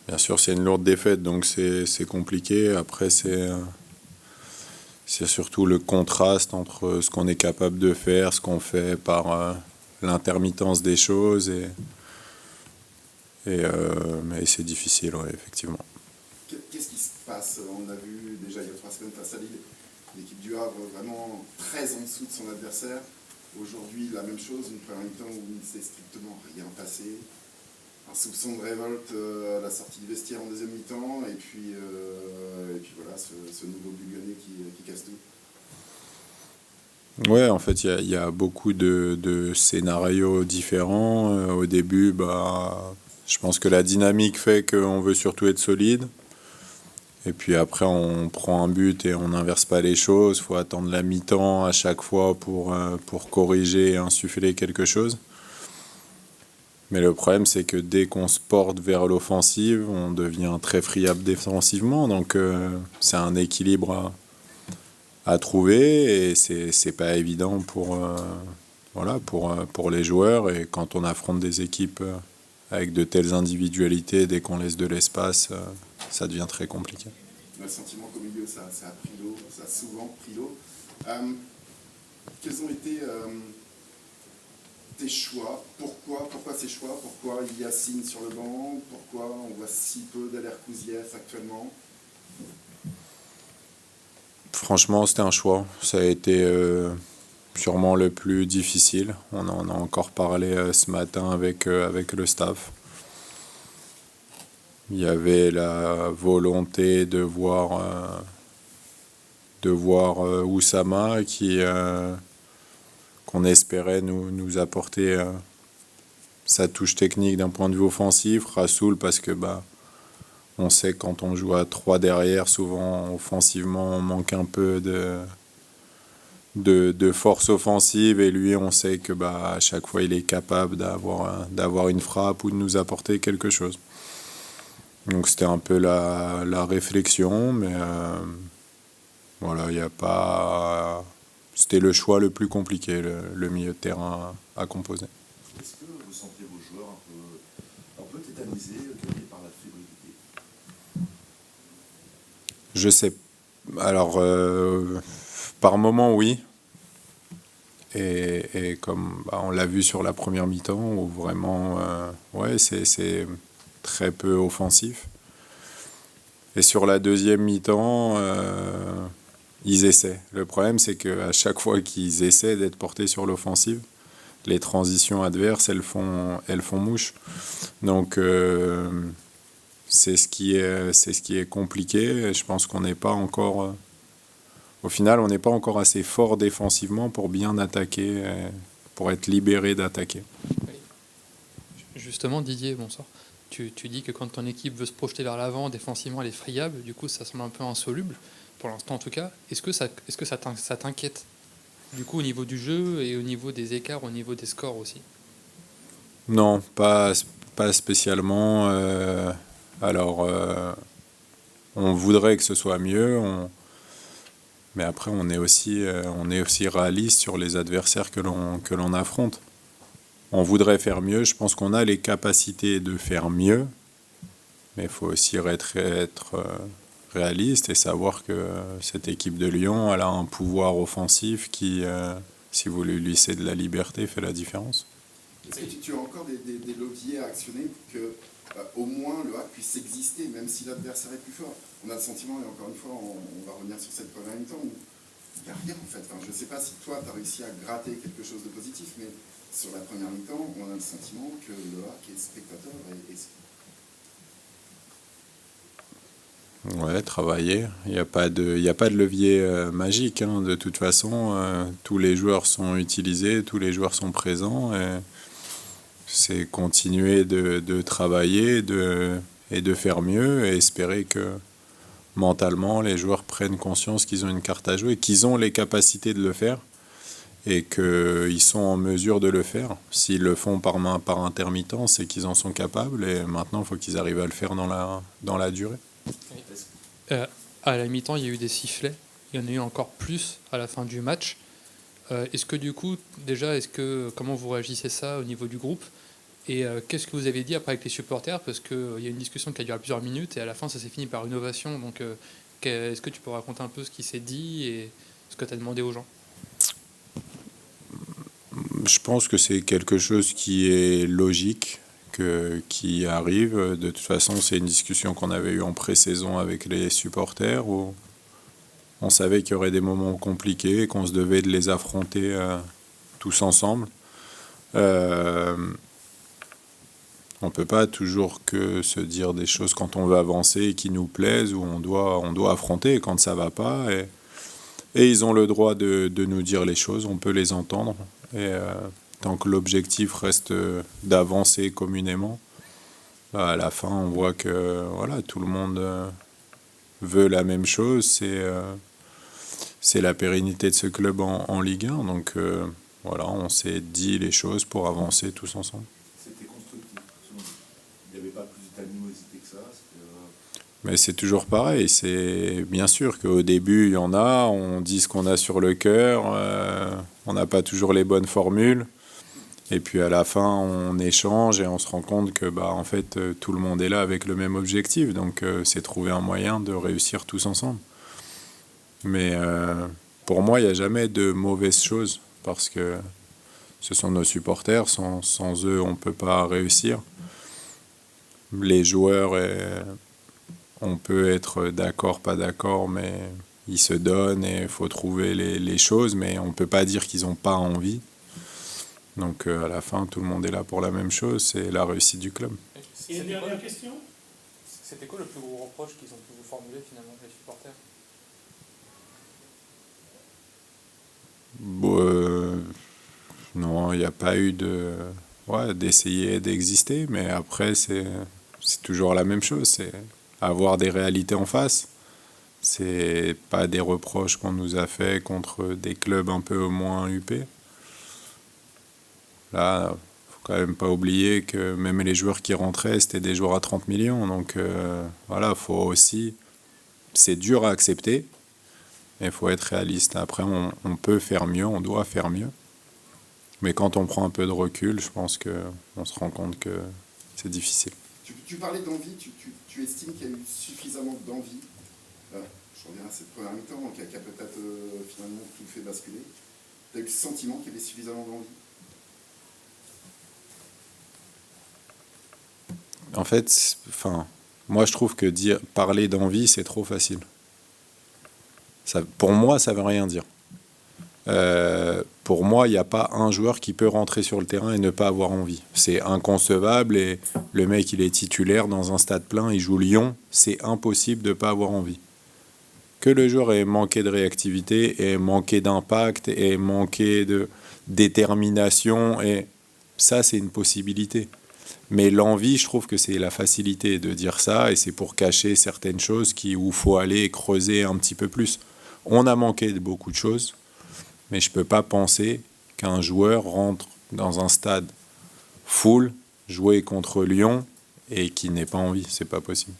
Bien sûr, c'est une lourde défaite, donc c'est compliqué. Après, c'est surtout le contraste entre ce qu'on est capable de faire, ce qu'on fait par l'intermittence des choses, mais c'est difficile, ouais, effectivement. Qu'est-ce qui se passe? On a vu déjà il y a 3 semaines face à Lille, l'équipe du Havre vraiment très en dessous de son adversaire. Aujourd'hui, la même chose, une première mi-temps où il ne s'est strictement rien passé. Un soupçon de révolte à la sortie du vestiaire en deuxième mi-temps, et puis voilà, ce nouveau Bugonnet qui casse tout. Ouais, en fait, il y a beaucoup de scénarios différents. Au début, je pense que la dynamique fait qu'on veut surtout être solide. Et puis après, on prend un but et on n'inverse pas les choses. Il faut attendre la mi-temps à chaque fois pour corriger et insuffler quelque chose. Mais le problème, c'est que dès qu'on se porte vers l'offensive, on devient très friable défensivement. Donc c'est un équilibre à trouver et c'est pas évident pour les joueurs. Et quand on affronte des équipes avec de telles individualités, dès qu'on laisse de l'espace, ça devient très compliqué. Le sentiment qu'au milieu, ça a pris l'eau, ça a souvent pris l'eau. Quels ont été tes choix? Pourquoi ces choix? Pourquoi Yacine sur le banc? Pourquoi on voit si peu d'Aler Kouzief actuellement? Franchement, c'était un choix. Ça a été sûrement le plus difficile. On en a encore parlé ce matin avec le staff. Il y avait la volonté de voir Oussama qu'on espérait nous apporter sa touche technique d'un point de vue offensif. Rassoul parce que on sait que quand on joue à 3 derrière, souvent offensivement on manque un peu de force offensive, et lui on sait que à chaque fois il est capable d'avoir une frappe ou de nous apporter quelque chose. Donc c'était un peu la réflexion, mais voilà, il n'y a pas. C'était le choix le plus compliqué, le milieu de terrain à composer. Est-ce que vous sentez vos joueurs un peu tétanisés, gagnés par la fébrilité? Je sais. Alors, par moment, oui. Et comme on l'a vu sur la première mi-temps, où vraiment, ouais, c'est très peu offensif. Et sur la deuxième mi-temps, ils essaient. Le problème, c'est qu'à chaque fois qu'ils essaient d'être portés sur l'offensive, les transitions adverses, elles font mouche. Donc, c'est ce qui est compliqué. Je pense qu'on n'est pas encore. Au final, on n'est pas encore assez fort défensivement pour bien attaquer, pour être libéré d'attaquer. Justement, Didier, bonsoir. Tu dis que quand ton équipe veut se projeter vers l'avant, défensivement, elle est friable. Du coup, ça semble un peu insoluble, pour l'instant en tout cas. Est-ce que ça t'inquiète, du coup, au niveau du jeu et au niveau des écarts, au niveau des scores aussi? Non, pas spécialement. Alors, on voudrait que ce soit mieux. Mais après, on est aussi réaliste sur les adversaires que l'on affronte. On voudrait faire mieux. Je pense qu'on a les capacités de faire mieux, mais il faut aussi être réaliste et savoir que cette équipe de Lyon, elle a un pouvoir offensif qui, si vous lui laissez de la liberté, fait la différence. Est-ce que tu as encore des leviers à actionner pour que au moins le Havre puisse exister, même si l'adversaire est plus fort? On a le sentiment, et encore une fois, on va revenir sur cette première mi-temps, où il n'y a rien en fait. Enfin, je ne sais pas si toi, tu as réussi à gratter quelque chose de positif, mais sur la première mi-temps, on a le sentiment que le Havre, qui est spectateur, Ouais, travailler. Il n'y a pas de levier magique, hein. De toute façon, tous les joueurs sont utilisés, tous les joueurs sont présents. Et c'est continuer de travailler et de faire mieux et espérer que mentalement les joueurs prennent conscience qu'ils ont une carte à jouer, qu'ils ont les capacités de le faire et qu'ils sont en mesure de le faire. S'ils le font par intermittence, c'est qu'ils en sont capables, et maintenant il faut qu'ils arrivent à le faire dans la durée. À la mi-temps, il y a eu des sifflets. Il y en a eu encore plus à la fin du match. Est-ce que du coup, déjà, comment vous réagissez ça au niveau du groupe? Et qu'est-ce que vous avez dit après avec les supporters? Parce qu'il y a une discussion qui a duré plusieurs minutes et à la fin, ça s'est fini par une ovation. Donc, est-ce que tu peux raconter un peu ce qui s'est dit et ce que tu as demandé aux gens? Je pense que c'est quelque chose qui est logique, qui arrive. De toute façon, c'est une discussion qu'on avait eue en pré-saison avec les supporters, où on savait qu'il y aurait des moments compliqués, qu'on se devait de les affronter tous ensemble. On ne peut pas toujours que se dire des choses quand on veut avancer et qui nous plaisent, où on doit affronter quand ça ne va pas. Et ils ont le droit de nous dire les choses, on peut les entendre. Et tant que l'objectif reste d'avancer communément, bah, à la fin, on voit que voilà, tout le monde veut la même chose. C'est la pérennité de ce club en Ligue 1. Donc voilà, on s'est dit les choses pour avancer tous ensemble. C'était constructif. Il n'y avait pas plus d'animosité que ça. Mais c'est toujours pareil. C'est bien sûr qu'au début, il y en a, on dit ce qu'on a sur le cœur, on n'a pas toujours les bonnes formules. Et puis à la fin, on échange et on se rend compte que bah, en fait, tout le monde est là avec le même objectif. Donc c'est trouver un moyen de réussir tous ensemble. Mais pour moi, il n'y a jamais de mauvaises choses parce que ce sont nos supporters. Sans eux, on ne peut pas réussir. Les joueurs, on peut être d'accord, pas d'accord, mais ils se donnent et il faut trouver les choses. Mais on ne peut pas dire qu'ils n'ont pas envie. Donc à la fin, tout le monde est là pour la même chose. C'est la réussite du club. Et une dernière question? C'était quoi le plus gros reproche qu'ils ont pu vous formuler finalement, les supporters? Bon, non, il n'y a pas eu d'essayer d'exister, mais après, c'est toujours la même chose. C'est avoir des réalités en face. C'est pas des reproches qu'on nous a fait contre des clubs un peu moins huppés. Là, faut quand même pas oublier que même les joueurs qui rentraient, c'était des joueurs à 30 millions. Donc voilà, faut aussi. C'est dur à accepter, mais il faut être réaliste. Après, on peut faire mieux, on doit faire mieux. Mais quand on prend un peu de recul, je pense qu'on se rend compte que c'est difficile. Tu parlais d'envie, tu estimes qu'il y a eu suffisamment d'envie. Je reviens à cette première mi-temps qui a peut-être finalement tout fait basculer. Tu as eu le sentiment qu'il y avait suffisamment d'envie? En fait, moi je trouve que parler d'envie, c'est trop facile. Pour moi, ça ne veut rien dire. Pour moi, il n'y a pas un joueur qui peut rentrer sur le terrain et ne pas avoir envie. C'est inconcevable et le mec, il est titulaire dans un stade plein, il joue Lyon, c'est impossible de ne pas avoir envie. Que le joueur ait manqué de réactivité, ait manqué d'impact, ait manqué de détermination, et ça, c'est une possibilité. Mais l'envie, je trouve que c'est la facilité de dire ça et c'est pour cacher certaines choses où il faut aller creuser un petit peu plus. On a manqué de beaucoup de choses, mais je ne peux pas penser qu'un joueur rentre dans un stade full, jouer contre Lyon et qu'il n'ait pas envie. C'est pas possible.